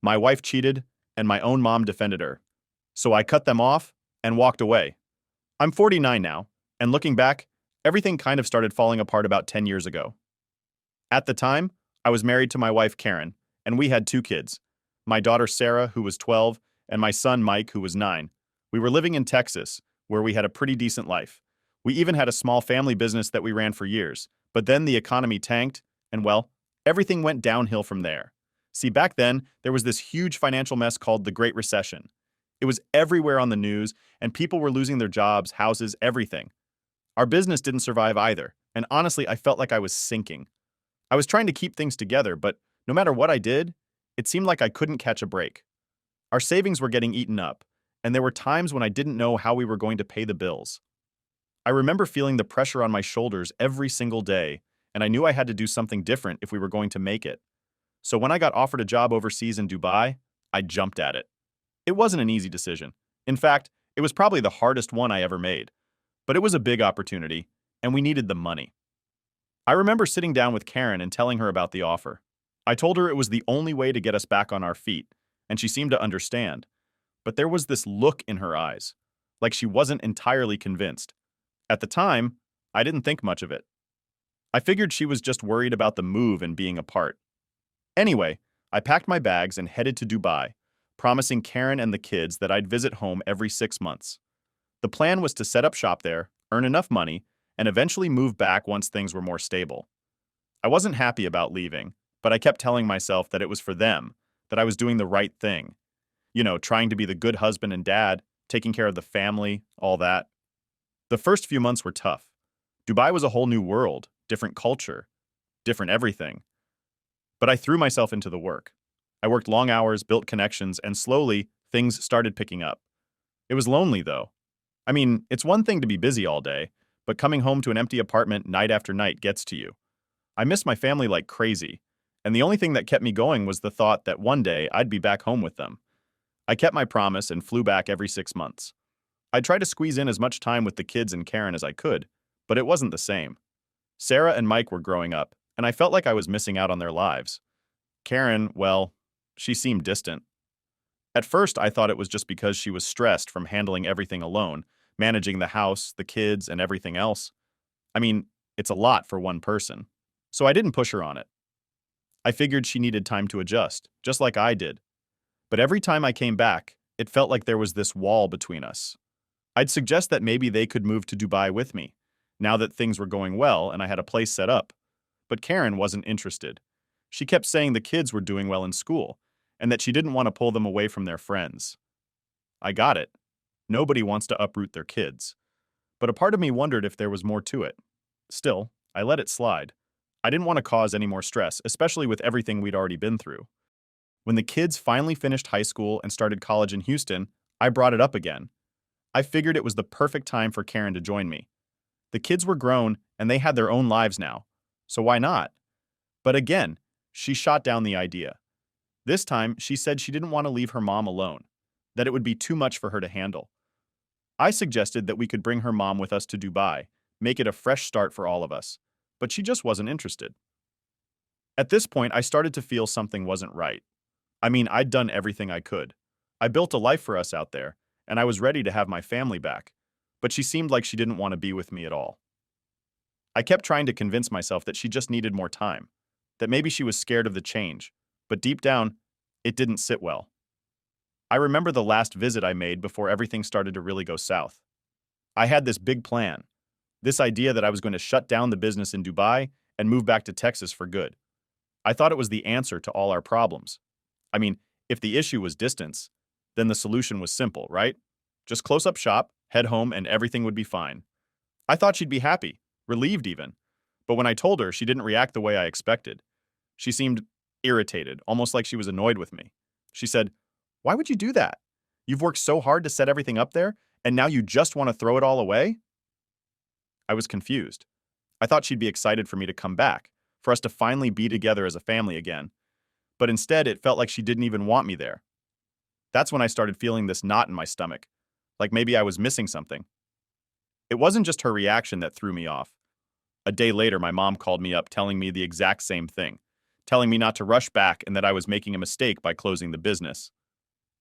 My wife cheated, and my own mom defended her. So I cut them off and walked away. I'm 49 now, and looking back, everything kind of started falling apart about 10 years ago. At the time, I was married to my wife Karen, and we had two kids, my daughter Sarah, who was 12, and my son Mike, who was 9. We were living in Texas, where we had a pretty decent life. We even had a small family business that we ran for years, but then the economy tanked, and well, everything went downhill from there. See, back then, there was this huge financial mess called the Great Recession. It was everywhere on the news, and people were losing their jobs, houses, everything. Our business didn't survive either, and honestly, I felt like I was sinking. I was trying to keep things together, but no matter what I did, it seemed like I couldn't catch a break. Our savings were getting eaten up, and there were times when I didn't know how we were going to pay the bills. I remember feeling the pressure on my shoulders every single day, and I knew I had to do something different if we were going to make it. So when I got offered a job overseas in Dubai, I jumped at it. It wasn't an easy decision. In fact, it was probably the hardest one I ever made. But it was a big opportunity, and we needed the money. I remember sitting down with Karen and telling her about the offer. I told her it was the only way to get us back on our feet, and she seemed to understand. But there was this look in her eyes, like she wasn't entirely convinced. At the time, I didn't think much of it. I figured she was just worried about the move and being apart. Anyway, I packed my bags and headed to Dubai, promising Karen and the kids that I'd visit home every 6 months. The plan was to set up shop there, earn enough money, and eventually move back once things were more stable. I wasn't happy about leaving, but I kept telling myself that it was for them, that I was doing the right thing. Trying to be the good husband and dad, taking care of the family, all that. The first few months were tough. Dubai was a whole new world, different culture, different everything. But I threw myself into the work. I worked long hours, built connections, and slowly, things started picking up. It was lonely, though. I mean, it's one thing to be busy all day, but coming home to an empty apartment night after night gets to you. I missed my family like crazy, and the only thing that kept me going was the thought that one day I'd be back home with them. I kept my promise and flew back every 6 months. I tried to squeeze in as much time with the kids and Karen as I could, but it wasn't the same. Sarah and Mike were growing up, and I felt like I was missing out on their lives. Karen, well, she seemed distant. At first, I thought it was just because she was stressed from handling everything alone, managing the house, the kids, and everything else. I mean, it's a lot for one person. So I didn't push her on it. I figured she needed time to adjust, just like I did. But every time I came back, it felt like there was this wall between us. I'd suggest that maybe they could move to Dubai with me, now that things were going well and I had a place set up. But Karen wasn't interested. She kept saying the kids were doing well in school, and that she didn't want to pull them away from their friends. I got it. Nobody wants to uproot their kids. But a part of me wondered if there was more to it. Still, I let it slide. I didn't want to cause any more stress, especially with everything we'd already been through. When the kids finally finished high school and started college in Houston, I brought it up again. I figured it was the perfect time for Karen to join me. The kids were grown and they had their own lives now, so why not? But again, she shot down the idea. This time, she said she didn't want to leave her mom alone, that it would be too much for her to handle. I suggested that we could bring her mom with us to Dubai, make it a fresh start for all of us, but she just wasn't interested. At this point, I started to feel something wasn't right. I mean, I'd done everything I could. I built a life for us out there, and I was ready to have my family back, but she seemed like she didn't want to be with me at all. I kept trying to convince myself that she just needed more time, that maybe she was scared of the change, but deep down, it didn't sit well. I remember the last visit I made before everything started to really go south. I had this big plan, this idea that I was going to shut down the business in Dubai and move back to Texas for good. I thought it was the answer to all our problems. I mean, if the issue was distance, then the solution was simple, right? Just close up shop, head home, and everything would be fine. I thought she'd be happy, relieved even. But when I told her, she didn't react the way I expected. She seemed irritated, almost like she was annoyed with me. She said, "Why would you do that? You've worked so hard to set everything up there, and now you just want to throw it all away?" I was confused. I thought she'd be excited for me to come back, for us to finally be together as a family again. But instead, it felt like she didn't even want me there. That's when I started feeling this knot in my stomach, like maybe I was missing something. It wasn't just her reaction that threw me off. A day later, my mom called me up telling me the exact same thing. telling me not to rush back and that I was making a mistake by closing the business.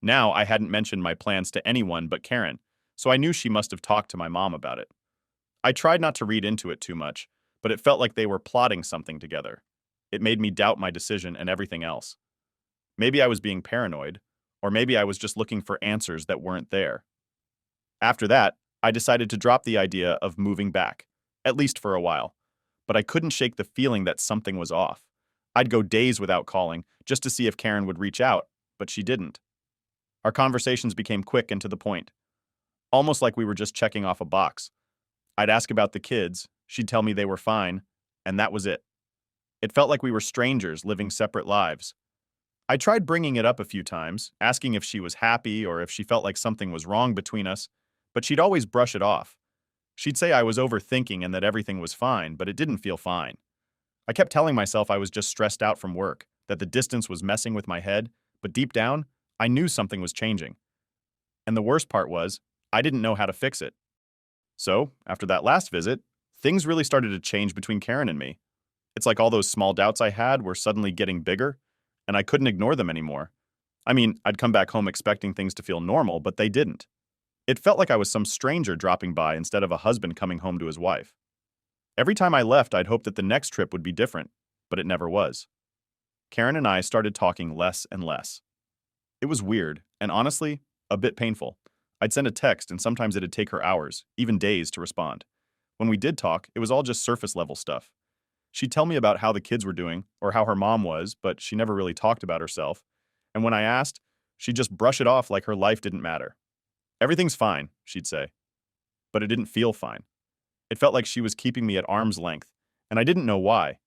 Now, I hadn't mentioned my plans to anyone but Karen, so I knew she must have talked to my mom about it. I tried not to read into it too much, but it felt like they were plotting something together. It made me doubt my decision and everything else. Maybe I was being paranoid, or maybe I was just looking for answers that weren't there. After that, I decided to drop the idea of moving back, at least for a while. But I couldn't shake the feeling that something was off. I'd go days without calling, just to see if Karen would reach out, but she didn't. Our conversations became quick and to the point, almost like we were just checking off a box. I'd ask about the kids, she'd tell me they were fine, and that was it. It felt like we were strangers living separate lives. I tried bringing it up a few times, asking if she was happy or if she felt like something was wrong between us, but she'd always brush it off. She'd say I was overthinking and that everything was fine, but it didn't feel fine. I kept telling myself I was just stressed out from work, that the distance was messing with my head, but deep down, I knew something was changing. And the worst part was, I didn't know how to fix it. So, after that last visit, things really started to change between Karen and me. It's like all those small doubts I had were suddenly getting bigger, and I couldn't ignore them anymore. I mean, I'd come back home expecting things to feel normal, but they didn't. It felt like I was some stranger dropping by instead of a husband coming home to his wife. Every time I left, I'd hoped that the next trip would be different, but it never was. Karen and I started talking less and less. It was weird, and honestly, a bit painful. I'd send a text, and sometimes it'd take her hours, even days, to respond. When we did talk, it was all just surface level stuff. She'd tell me about how the kids were doing, or how her mom was, but she never really talked about herself. And when I asked, she'd just brush it off like her life didn't matter. Everything's fine, she'd say. But it didn't feel fine. It felt like she was keeping me at arm's length, and I didn't know why.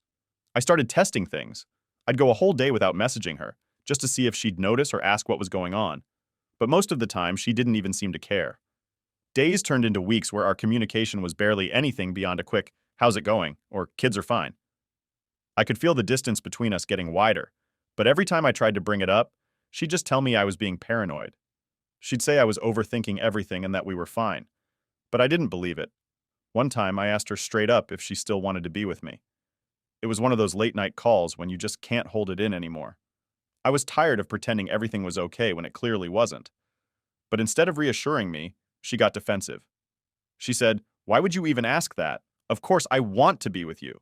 I started testing things. I'd go a whole day without messaging her, just to see if she'd notice or ask what was going on. But most of the time, she didn't even seem to care. Days turned into weeks where our communication was barely anything beyond a quick, "How's it going?" or "Kids are fine." I could feel the distance between us getting wider, but every time I tried to bring it up, she'd just tell me I was being paranoid. She'd say I was overthinking everything and that we were fine. But I didn't believe it. One time, I asked her straight up if she still wanted to be with me. It was one of those late-night calls when you just can't hold it in anymore. I was tired of pretending everything was okay when it clearly wasn't. But instead of reassuring me, she got defensive. She said, "Why would you even ask that? Of course, I want to be with you."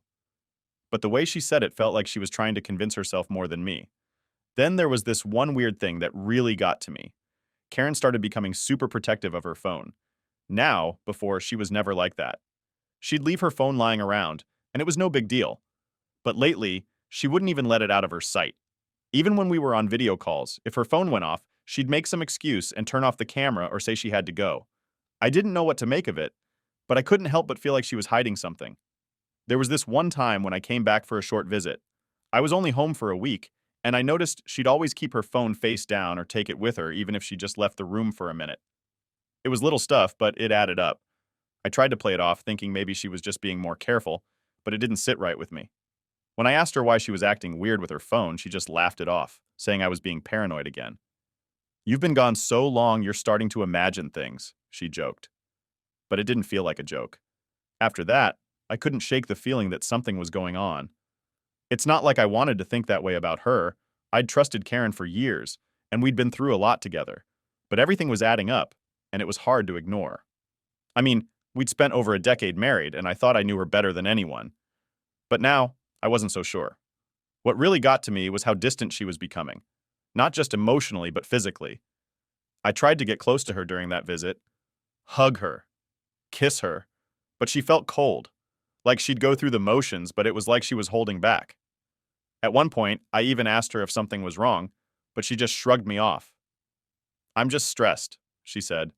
But the way she said it felt like she was trying to convince herself more than me. Then there was this one weird thing that really got to me. Karen started becoming super protective of her phone. Now, before, she was never like that. She'd leave her phone lying around, and it was no big deal. But lately, she wouldn't even let it out of her sight. Even when we were on video calls, if her phone went off, she'd make some excuse and turn off the camera or say she had to go. I didn't know what to make of it, but I couldn't help but feel like she was hiding something. There was this one time when I came back for a short visit. I was only home for a week, and I noticed she'd always keep her phone face down or take it with her even if she just left the room for a minute. It was little stuff, but it added up. I tried to play it off, thinking maybe she was just being more careful, but it didn't sit right with me. When I asked her why she was acting weird with her phone, she just laughed it off, saying I was being paranoid again. "You've been gone so long you're starting to imagine things," she joked. But it didn't feel like a joke. After that, I couldn't shake the feeling that something was going on. It's not like I wanted to think that way about her. I'd trusted Karen for years, and we'd been through a lot together. But everything was adding up, and it was hard to ignore. I mean, we'd spent over a decade married, and I thought I knew her better than anyone. But now, I wasn't so sure. What really got to me was how distant she was becoming. Not just emotionally, but physically. I tried to get close to her during that visit, hug her, kiss her, but she felt cold. Like she'd go through the motions, but it was like she was holding back. At one point, I even asked her if something was wrong, but she just shrugged me off. "I'm just stressed," she said.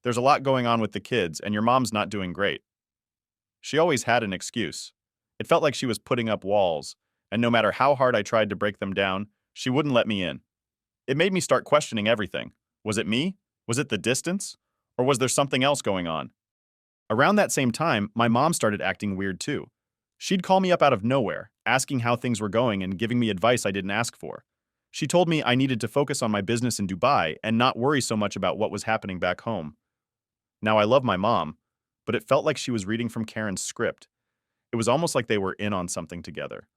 "There's a lot going on with the kids, and your mom's not doing great." She always had an excuse. It felt like she was putting up walls, and no matter how hard I tried to break them down, she wouldn't let me in. It made me start questioning everything. Was it me? Was it the distance? Or was there something else going on? Around that same time, my mom started acting weird too. She'd call me up out of nowhere, asking how things were going and giving me advice I didn't ask for. She told me I needed to focus on my business in Dubai and not worry so much about what was happening back home. Now, I love my mom, but it felt like she was reading from Karen's script. It was almost like they were in on something together.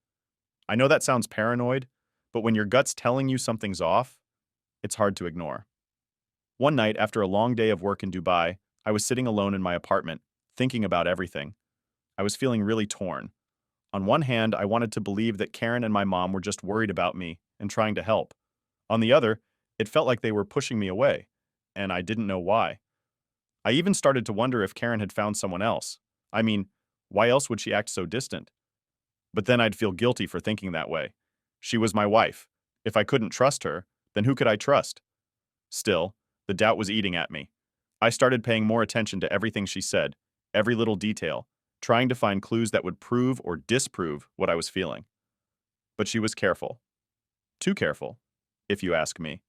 I know that sounds paranoid, but when your gut's telling you something's off, it's hard to ignore. One night, after a long day of work in Dubai, I was sitting alone in my apartment, thinking about everything. I was feeling really torn. On one hand, I wanted to believe that Karen and my mom were just worried about me and trying to help. On the other, it felt like they were pushing me away, and I didn't know why. I even started to wonder if Karen had found someone else. I mean, why else would she act so distant? But then I'd feel guilty for thinking that way. She was my wife. If I couldn't trust her, then who could I trust? Still, the doubt was eating at me. I started paying more attention to everything she said, every little detail, trying to find clues that would prove or disprove what I was feeling. But she was careful. Too careful, if you ask me.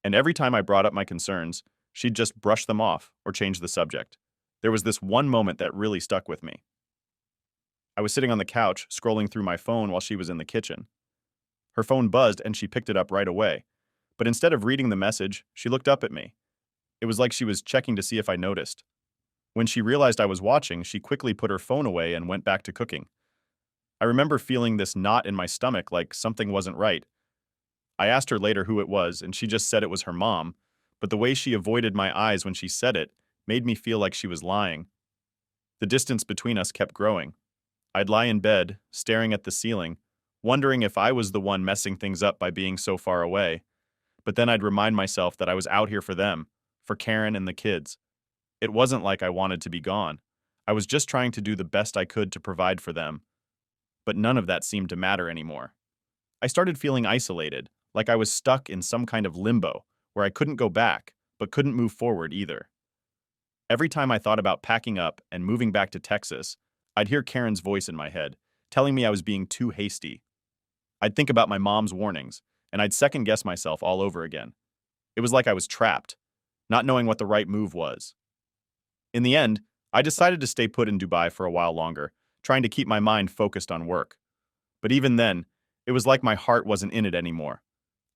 And every time I brought up my concerns, she'd just brush them off or change the subject. There was this one moment that really stuck with me. I was sitting on the couch, scrolling through my phone while she was in the kitchen. Her phone buzzed and she picked it up right away. But instead of reading the message, she looked up at me. It was like she was checking to see if I noticed. When she realized I was watching, she quickly put her phone away and went back to cooking. I remember feeling this knot in my stomach like something wasn't right. I asked her later who it was, and she just said it was her mom, but the way she avoided my eyes when she said it made me feel like she was lying. The distance between us kept growing. I'd lie in bed, staring at the ceiling, wondering if I was the one messing things up by being so far away. But then I'd remind myself that I was out here for them, for Karen and the kids. It wasn't like I wanted to be gone. I was just trying to do the best I could to provide for them. But none of that seemed to matter anymore. I started feeling isolated, like I was stuck in some kind of limbo, where I couldn't go back, but couldn't move forward either. Every time I thought about packing up and moving back to Texas, I'd hear Karen's voice in my head, telling me I was being too hasty. I'd think about my mom's warnings, and I'd second guess myself all over again. It was like I was trapped, not knowing what the right move was. In the end, I decided to stay put in Dubai for a while longer, trying to keep my mind focused on work. But even then, it was like my heart wasn't in it anymore.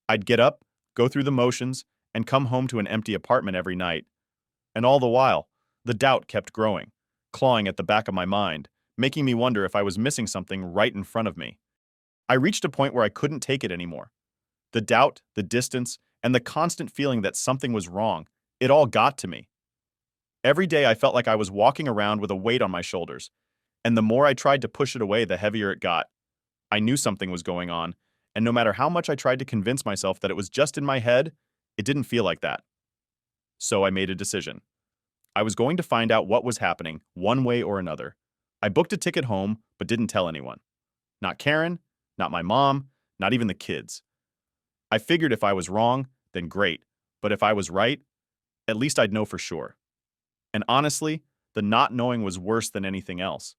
I'd get up, go through the motions, and come home to an empty apartment every night. And all the while, the doubt kept growing, clawing at the back of my mind, making me wonder if I was missing something right in front of me. I reached a point where I couldn't take it anymore. The doubt, the distance, and the constant feeling that something was wrong, it all got to me. Every day I felt like I was walking around with a weight on my shoulders, and the more I tried to push it away, the heavier it got. I knew something was going on, and no matter how much I tried to convince myself that it was just in my head, it didn't feel like that. So I made a decision. I was going to find out what was happening, one way or another. I booked a ticket home, but didn't tell anyone. Not Karen, not my mom, not even the kids. I figured if I was wrong, then great, but if I was right, at least I'd know for sure. And honestly, the not knowing was worse than anything else.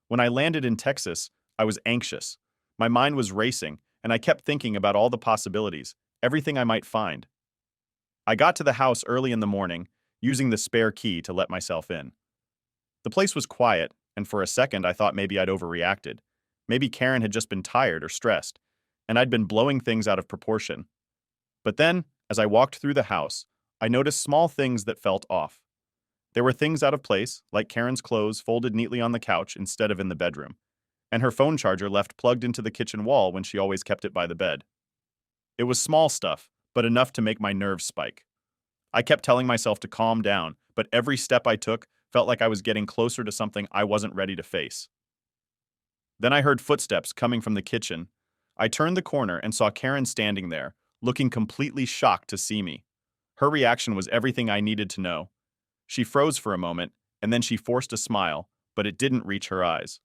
When I landed in Texas, I was anxious. My mind was racing, and I kept thinking about all the possibilities, everything I might find. I got to the house early in the morning, using the spare key to let myself in. The place was quiet, and for a second I thought maybe I'd overreacted. Maybe Karen had just been tired or stressed, and I'd been blowing things out of proportion. But then, as I walked through the house, I noticed small things that felt off. There were things out of place, like Karen's clothes folded neatly on the couch instead of in the bedroom, and her phone charger left plugged into the kitchen wall when she always kept it by the bed. It was small stuff, but enough to make my nerves spike. I kept telling myself to calm down, but every step I took felt like I was getting closer to something I wasn't ready to face. Then I heard footsteps coming from the kitchen. I turned the corner and saw Karen standing there, looking completely shocked to see me. Her reaction was everything I needed to know. She froze for a moment, and then she forced a smile, but it didn't reach her eyes.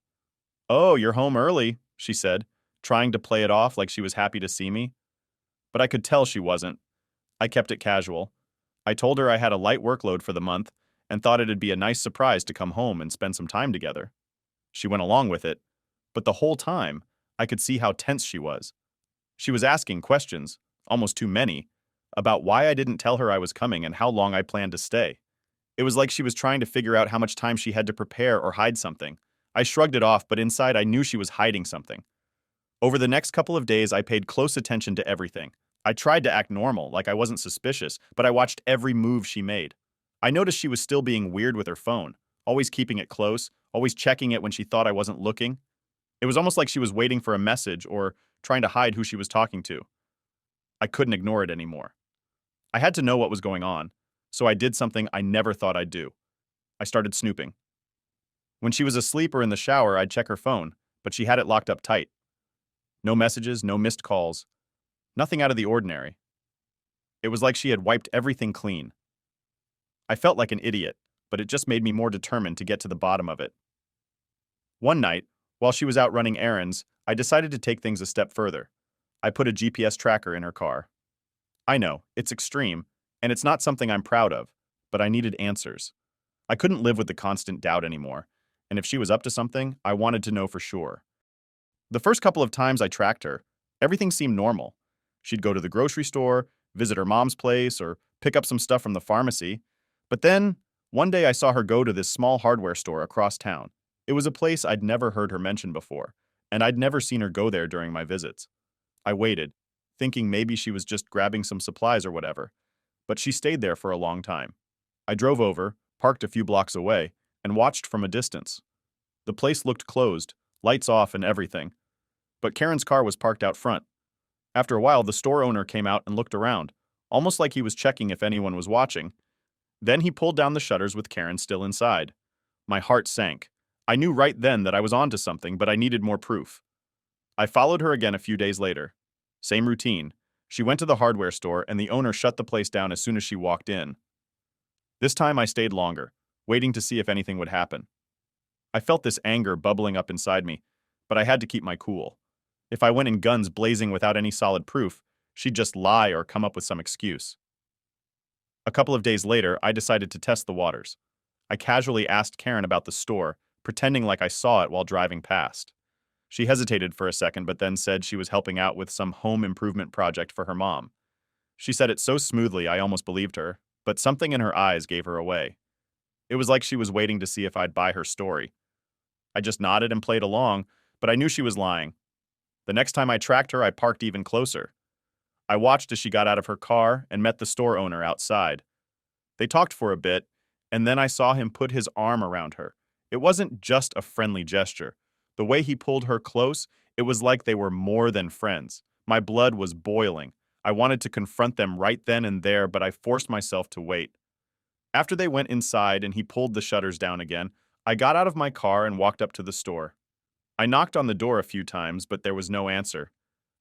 "Oh, you're home early," she said, trying to play it off like she was happy to see me. But I could tell she wasn't. I kept it casual. I told her I had a light workload for the month and thought it'd be a nice surprise to come home and spend some time together. She went along with it, but the whole time, I could see how tense she was. She was asking questions, almost too many, about why I didn't tell her I was coming and how long I planned to stay. It was like she was trying to figure out how much time she had to prepare or hide something. I shrugged it off, but inside I knew she was hiding something. Over the next couple of days, I paid close attention to everything. I tried to act normal, like I wasn't suspicious, but I watched every move she made. I noticed she was still being weird with her phone, always keeping it close, always checking it when she thought I wasn't looking. It was almost like she was waiting for a message or trying to hide who she was talking to. I couldn't ignore it anymore. I had to know what was going on, so I did something I never thought I'd do. I started snooping. When she was asleep or in the shower, I'd check her phone, but she had it locked up tight. No messages, no missed calls, nothing out of the ordinary. It was like she had wiped everything clean. I felt like an idiot, but it just made me more determined to get to the bottom of it. One night, while she was out running errands, I decided to take things a step further. I put a GPS tracker in her car. I know, it's extreme, and it's not something I'm proud of, but I needed answers. I couldn't live with the constant doubt anymore, and if she was up to something, I wanted to know for sure. The first couple of times I tracked her, everything seemed normal. She'd go to the grocery store, visit her mom's place, or pick up some stuff from the pharmacy. But then, one day I saw her go to this small hardware store across town. It was a place I'd never heard her mention before, and I'd never seen her go there during my visits. I waited, thinking maybe she was just grabbing some supplies or whatever, but she stayed there for a long time. I drove over, parked a few blocks away, and watched from a distance. The place looked closed, lights off and everything, but Karen's car was parked out front. After a while, the store owner came out and looked around, almost like he was checking if anyone was watching. Then he pulled down the shutters with Karen still inside. My heart sank. I knew right then that I was onto something, but I needed more proof. I followed her again a few days later. Same routine. She went to the hardware store, and the owner shut the place down as soon as she walked in. This time I stayed longer, waiting to see if anything would happen. I felt this anger bubbling up inside me, but I had to keep my cool. If I went in guns blazing without any solid proof, she'd just lie or come up with some excuse. A couple of days later, I decided to test the waters. I casually asked Karen about the store, pretending like I saw it while driving past. She hesitated for a second, but then said she was helping out with some home improvement project for her mom. She said it so smoothly I almost believed her, but something in her eyes gave her away. It was like she was waiting to see if I'd buy her story. I just nodded and played along, but I knew she was lying. The next time I tracked her, I parked even closer. I watched as she got out of her car and met the store owner outside. They talked for a bit, and then I saw him put his arm around her. It wasn't just a friendly gesture. The way he pulled her close, it was like they were more than friends. My blood was boiling. I wanted to confront them right then and there, but I forced myself to wait. After they went inside and he pulled the shutters down again, I got out of my car and walked up to the store. I knocked on the door a few times, but there was no answer.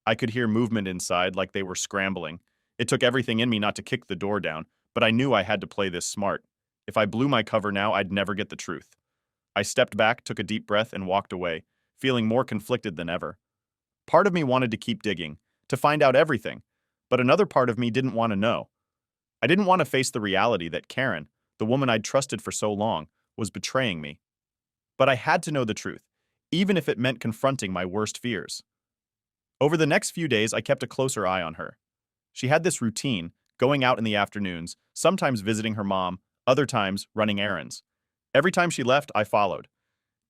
I could hear movement inside, like they were scrambling. It took everything in me not to kick the door down, but I knew I had to play this smart. If I blew my cover now, I'd never get the truth. I stepped back, took a deep breath, and walked away, feeling more conflicted than ever. Part of me wanted to keep digging, to find out everything, but another part of me didn't want to know. I didn't want to face the reality that Karen, the woman I'd trusted for so long, was betraying me. But I had to know the truth, even if it meant confronting my worst fears. Over the next few days, I kept a closer eye on her. She had this routine, going out in the afternoons, sometimes visiting her mom, other times running errands. Every time she left, I followed.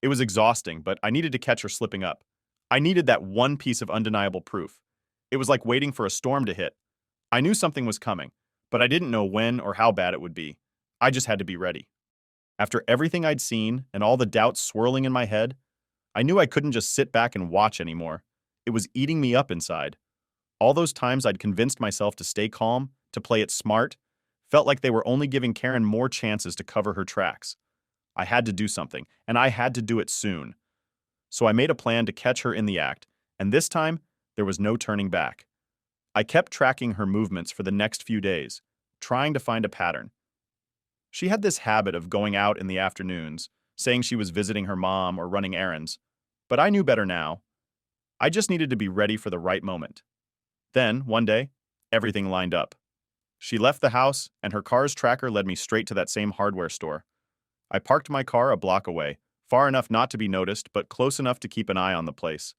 It was exhausting, but I needed to catch her slipping up. I needed that one piece of undeniable proof. It was like waiting for a storm to hit. I knew something was coming, but I didn't know when or how bad it would be. I just had to be ready. After everything I'd seen and all the doubts swirling in my head, I knew I couldn't just sit back and watch anymore. It was eating me up inside. All those times I'd convinced myself to stay calm, to play it smart, felt like they were only giving Karen more chances to cover her tracks. I had to do something, and I had to do it soon. So I made a plan to catch her in the act, and this time, there was no turning back. I kept tracking her movements for the next few days, trying to find a pattern. She had this habit of going out in the afternoons, saying she was visiting her mom or running errands, but I knew better now. I just needed to be ready for the right moment. Then, one day, everything lined up. She left the house, and her car's tracker led me straight to that same hardware store. I parked my car a block away, far enough not to be noticed, but close enough to keep an eye on the place.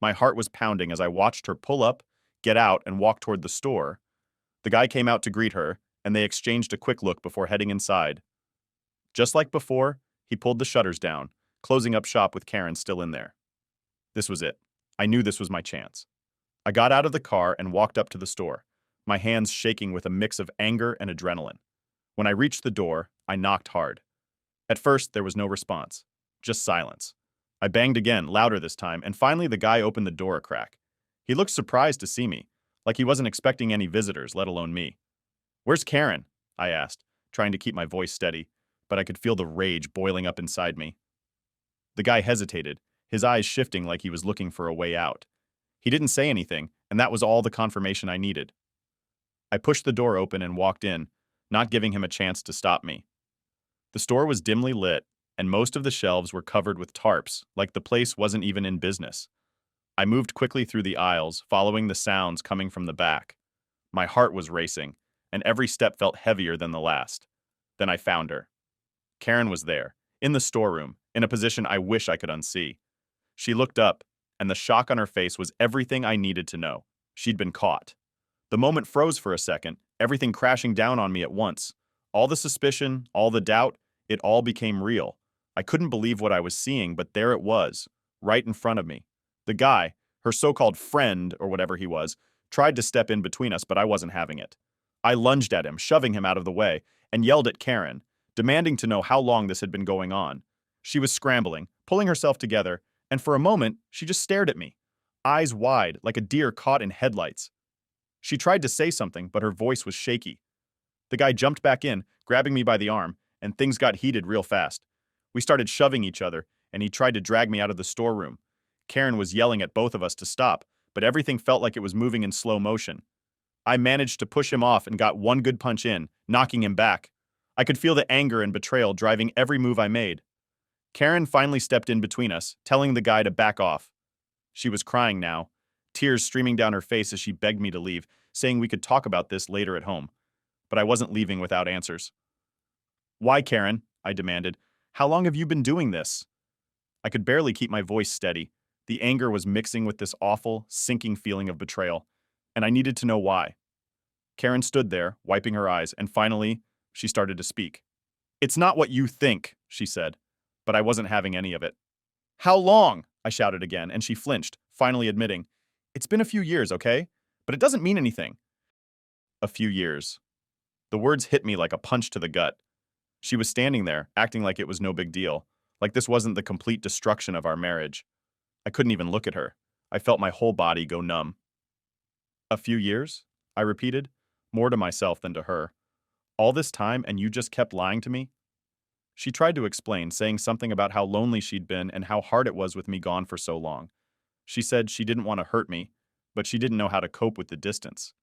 My heart was pounding as I watched her pull up, get out, and walk toward the store. The guy came out to greet her, and they exchanged a quick look before heading inside. Just like before, he pulled the shutters down, closing up shop with Karen still in there. This was it. I knew this was my chance. I got out of the car and walked up to the store, my hands shaking with a mix of anger and adrenaline. When I reached the door, I knocked hard. At first, there was no response, just silence. I banged again, louder this time, and finally the guy opened the door a crack. He looked surprised to see me, like he wasn't expecting any visitors, let alone me. "Where's Karen?" I asked, trying to keep my voice steady, but I could feel the rage boiling up inside me. The guy hesitated, his eyes shifting like he was looking for a way out. He didn't say anything, and that was all the confirmation I needed. I pushed the door open and walked in, not giving him a chance to stop me. The store was dimly lit, and most of the shelves were covered with tarps, like the place wasn't even in business. I moved quickly through the aisles, following the sounds coming from the back. My heart was racing, and every step felt heavier than the last. Then I found her. Karen was there, in the storeroom, in a position I wish I could unsee. She looked up, and the shock on her face was everything I needed to know. She'd been caught. The moment froze for a second, everything crashing down on me at once. All the suspicion, all the doubt, it all became real. I couldn't believe what I was seeing, but there it was, right in front of me. The guy, her so-called friend or whatever he was, tried to step in between us, but I wasn't having it. I lunged at him, shoving him out of the way, and yelled at Karen, demanding to know how long this had been going on. She was scrambling, pulling herself together, and for a moment, she just stared at me, eyes wide, like a deer caught in headlights. She tried to say something, but her voice was shaky. The guy jumped back in, grabbing me by the arm, and things got heated real fast. We started shoving each other, and he tried to drag me out of the storeroom. Karen was yelling at both of us to stop, but everything felt like it was moving in slow motion. I managed to push him off and got one good punch in, knocking him back. I could feel the anger and betrayal driving every move I made. Karen finally stepped in between us, telling the guy to back off. She was crying now, tears streaming down her face as she begged me to leave, saying we could talk about this later at home. But I wasn't leaving without answers. "Why, Karen?" I demanded. "How long have you been doing this?" I could barely keep my voice steady. The anger was mixing with this awful, sinking feeling of betrayal, and I needed to know why. Karen stood there, wiping her eyes, and finally, she started to speak. "It's not what you think," she said, but I wasn't having any of it. "How long?" I shouted again, and she flinched, finally admitting, "It's been a few years, okay? But it doesn't mean anything." A few years. The words hit me like a punch to the gut. She was standing there, acting like it was no big deal, like this wasn't the complete destruction of our marriage. I couldn't even look at her. I felt my whole body go numb. "A few years?" I repeated, more to myself than to her. "All this time and you just kept lying to me?" She tried to explain, saying something about how lonely she'd been and how hard it was with me gone for so long. She said she didn't want to hurt me, but she didn't know how to cope with the distance.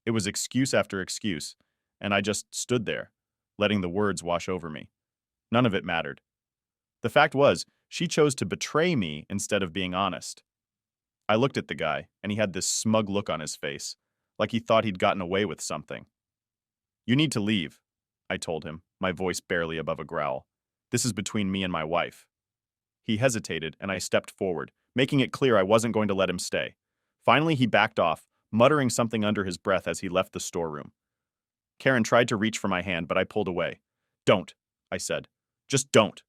It was excuse after excuse, and I just stood there, letting the words wash over me. None of it mattered. The fact was, she chose to betray me instead of being honest. I looked at the guy, and he had this smug look on his face, like he thought he'd gotten away with something. "You need to leave," I told him, my voice barely above a growl. "This is between me and my wife." He hesitated, and I stepped forward, making it clear I wasn't going to let him stay. Finally, he backed off, muttering something under his breath as he left the storeroom. Karen tried to reach for my hand, but I pulled away. "Don't," I said. "Just don't."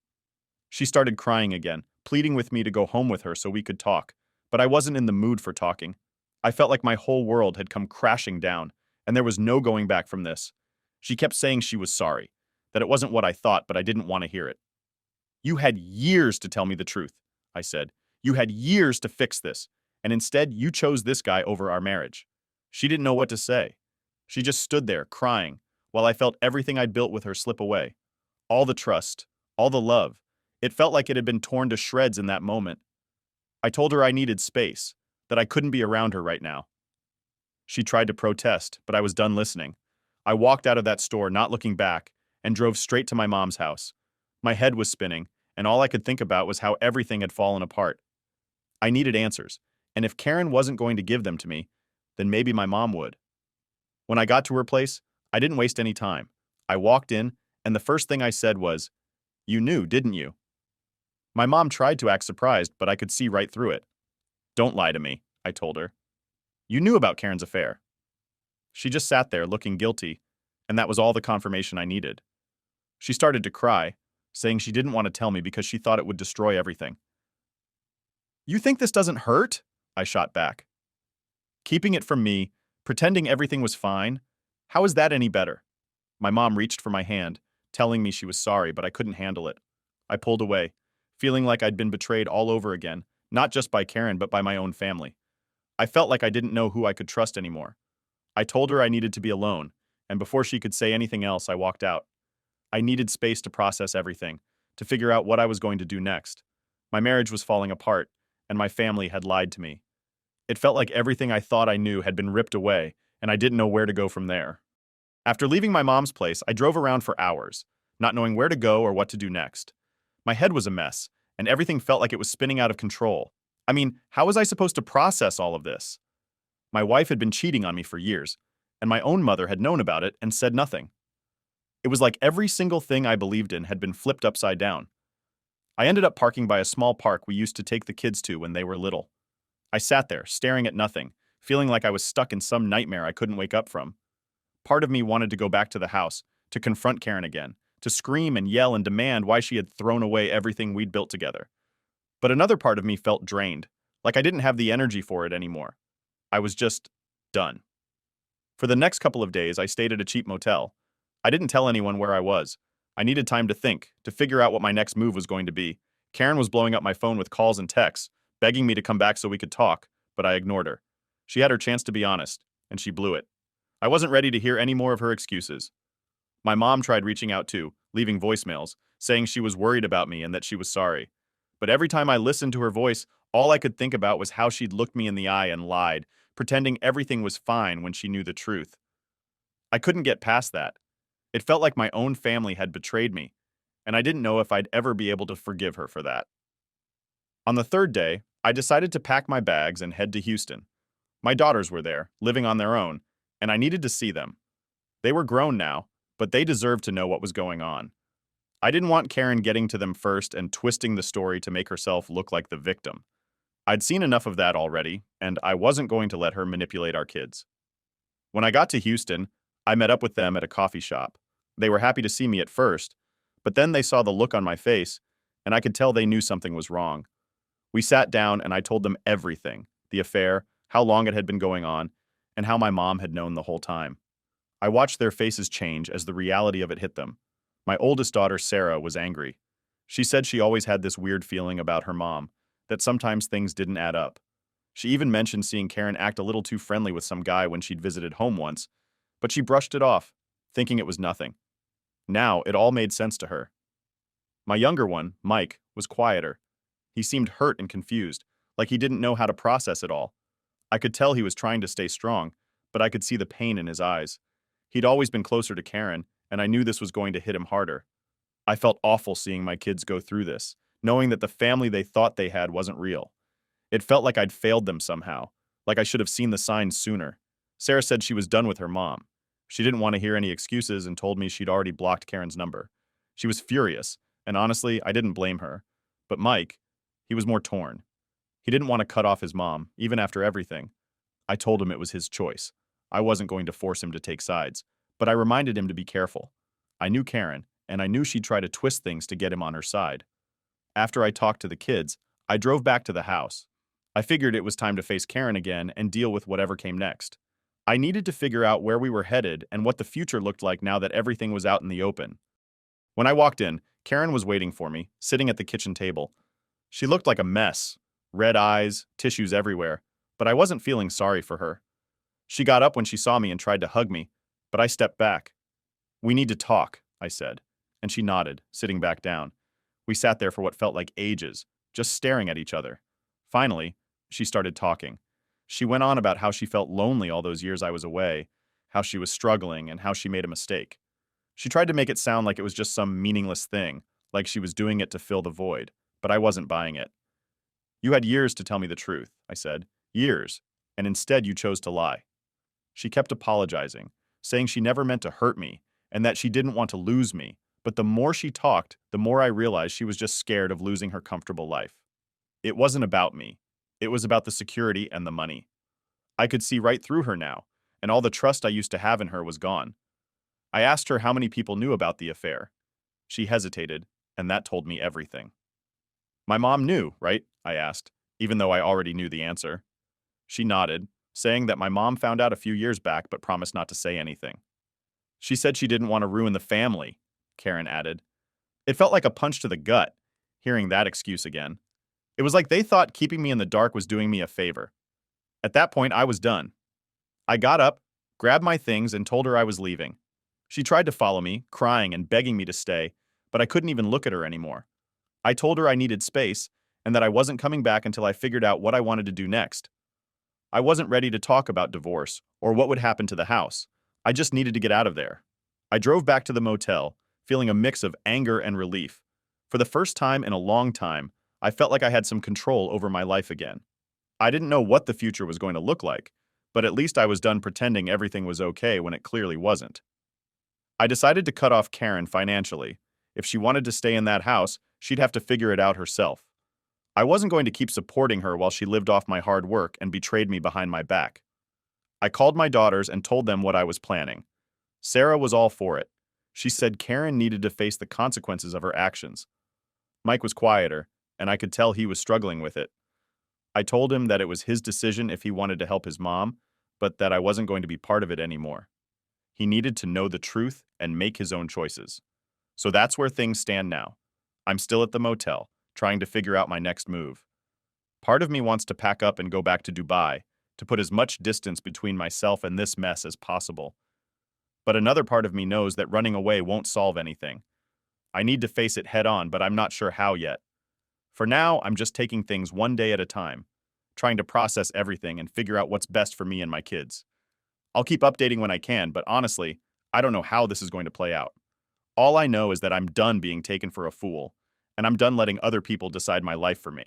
She started crying again, pleading with me to go home with her so we could talk, but I wasn't in the mood for talking. I felt like my whole world had come crashing down, and there was no going back from this. She kept saying she was sorry, that it wasn't what I thought, but I didn't want to hear it. "You had years to tell me the truth," I said. "You had years to fix this, and instead you chose this guy over our marriage." She didn't know what to say. She just stood there, crying, while I felt everything I'd built with her slip away. All the trust, all the love. It felt like it had been torn to shreds in that moment. I told her I needed space, that I couldn't be around her right now. She tried to protest, but I was done listening. I walked out of that store, not looking back, and drove straight to my mom's house. My head was spinning, and all I could think about was how everything had fallen apart. I needed answers, and if Karen wasn't going to give them to me, then maybe my mom would. When I got to her place, I didn't waste any time. I walked in, and the first thing I said was, "You knew, didn't you?" My mom tried to act surprised, but I could see right through it. "Don't lie to me," I told her. "You knew about Karen's affair." She just sat there looking guilty, and that was all the confirmation I needed. She started to cry, saying she didn't want to tell me because she thought it would destroy everything. "You think this doesn't hurt?" I shot back. "Keeping it from me, pretending everything was fine, how is that any better?" My mom reached for my hand, telling me she was sorry, but I couldn't handle it. I pulled away, feeling like I'd been betrayed all over again, not just by Karen but by my own family. I felt like I didn't know who I could trust anymore. I told her I needed to be alone, and before she could say anything else, I walked out. I needed space to process everything, to figure out what I was going to do next. My marriage was falling apart, and my family had lied to me. It felt like everything I thought I knew had been ripped away, and I didn't know where to go from there. After leaving my mom's place, I drove around for hours, not knowing where to go or what to do next. My head was a mess, and everything felt like it was spinning out of control. I mean, how was I supposed to process all of this? My wife had been cheating on me for years, and my own mother had known about it and said nothing. It was like every single thing I believed in had been flipped upside down. I ended up parking by a small park we used to take the kids to when they were little. I sat there, staring at nothing, feeling like I was stuck in some nightmare I couldn't wake up from. Part of me wanted to go back to the house, to confront Karen again, to scream and yell and demand why she had thrown away everything we'd built together. But another part of me felt drained, like I didn't have the energy for it anymore. I was just done. For the next couple of days, I stayed at a cheap motel. I didn't tell anyone where I was. I needed time to think, to figure out what my next move was going to be. Karen was blowing up my phone with calls and texts, begging me to come back so we could talk, but I ignored her. She had her chance to be honest, and she blew it. I wasn't ready to hear any more of her excuses. My mom tried reaching out too, leaving voicemails, saying she was worried about me and that she was sorry. But every time I listened to her voice, all I could think about was how she'd looked me in the eye and lied, pretending everything was fine when she knew the truth. I couldn't get past that. It felt like my own family had betrayed me, and I didn't know if I'd ever be able to forgive her for that. On the third day, I decided to pack my bags and head to Houston. My daughters were there, living on their own, and I needed to see them. They were grown now, but they deserved to know what was going on. I didn't want Karen getting to them first and twisting the story to make herself look like the victim. I'd seen enough of that already, and I wasn't going to let her manipulate our kids. When I got to Houston, I met up with them at a coffee shop. They were happy to see me at first, but then they saw the look on my face, and I could tell they knew something was wrong. We sat down and I told them everything, the affair, how long it had been going on, and how my mom had known the whole time. I watched their faces change as the reality of it hit them. My oldest daughter, Sarah, was angry. She said she always had this weird feeling about her mom, that sometimes things didn't add up. She even mentioned seeing Karen act a little too friendly with some guy when she'd visited home once, but she brushed it off, thinking it was nothing. Now, it all made sense to her. My younger one, Mike, was quieter. He seemed hurt and confused, like he didn't know how to process it all. I could tell he was trying to stay strong, but I could see the pain in his eyes. He'd always been closer to Karen, and I knew this was going to hit him harder. I felt awful seeing my kids go through this, knowing that the family they thought they had wasn't real. It felt like I'd failed them somehow, like I should have seen the signs sooner. Sarah said she was done with her mom. She didn't want to hear any excuses and told me she'd already blocked Karen's number. She was furious, and honestly, I didn't blame her. But Mike, he was more torn. He didn't want to cut off his mom, even after everything. I told him it was his choice. I wasn't going to force him to take sides, but I reminded him to be careful. I knew Karen, and I knew she'd try to twist things to get him on her side. After I talked to the kids, I drove back to the house. I figured it was time to face Karen again and deal with whatever came next. I needed to figure out where we were headed and what the future looked like now that everything was out in the open. When I walked in, Karen was waiting for me, sitting at the kitchen table. She looked like a mess, red eyes, tissues everywhere, but I wasn't feeling sorry for her. She got up when she saw me and tried to hug me, but I stepped back. "We need to talk," I said, and she nodded, sitting back down. We sat there for what felt like ages, just staring at each other. Finally, she started talking. She went on about how she felt lonely all those years I was away, how she was struggling, and how she made a mistake. She tried to make it sound like it was just some meaningless thing, like she was doing it to fill the void, but I wasn't buying it. "You had years to tell me the truth," I said. "Years, and instead you chose to lie." She kept apologizing, saying she never meant to hurt me, and that she didn't want to lose me, but the more she talked, the more I realized she was just scared of losing her comfortable life. It wasn't about me. It was about the security and the money. I could see right through her now, and all the trust I used to have in her was gone. I asked her how many people knew about the affair. She hesitated, and that told me everything. "My mom knew, right?" I asked, even though I already knew the answer. She nodded, saying that my mom found out a few years back but promised not to say anything. "She said she didn't want to ruin the family," Karen added. It felt like a punch to the gut. hearing that excuse again. It was like they thought keeping me in the dark was doing me a favor. At that point, I was done. I got up, grabbed my things, and told her I was leaving. She tried to follow me, crying and begging me to stay, but I couldn't even look at her anymore. I told her I needed space and that I wasn't coming back until I figured out what I wanted to do next. I wasn't ready to talk about divorce or what would happen to the house. I just needed to get out of there. I drove back to the motel, feeling a mix of anger and relief. For the first time in a long time, I felt like I had some control over my life again. I didn't know what the future was going to look like, but at least I was done pretending everything was okay when it clearly wasn't. I decided to cut off Karen financially. If she wanted to stay in that house, she'd have to figure it out herself. I wasn't going to keep supporting her while she lived off my hard work and betrayed me behind my back. I called my daughters and told them what I was planning. Sarah was all for it. She said Karen needed to face the consequences of her actions. Mike was quieter, and I could tell he was struggling with it. I told him that it was his decision if he wanted to help his mom, but that I wasn't going to be part of it anymore. He needed to know the truth and make his own choices. So that's where things stand now. I'm still at the motel, trying to figure out my next move. Part of me wants to pack up and go back to Dubai, to put as much distance between myself and this mess as possible. But another part of me knows that running away won't solve anything. I need to face it head on, but I'm not sure how yet. For now, I'm just taking things one day at a time, trying to process everything and figure out what's best for me and my kids. I'll keep updating when I can, but honestly, I don't know how this is going to play out. All I know is that I'm done being taken for a fool, and I'm done letting other people decide my life for me.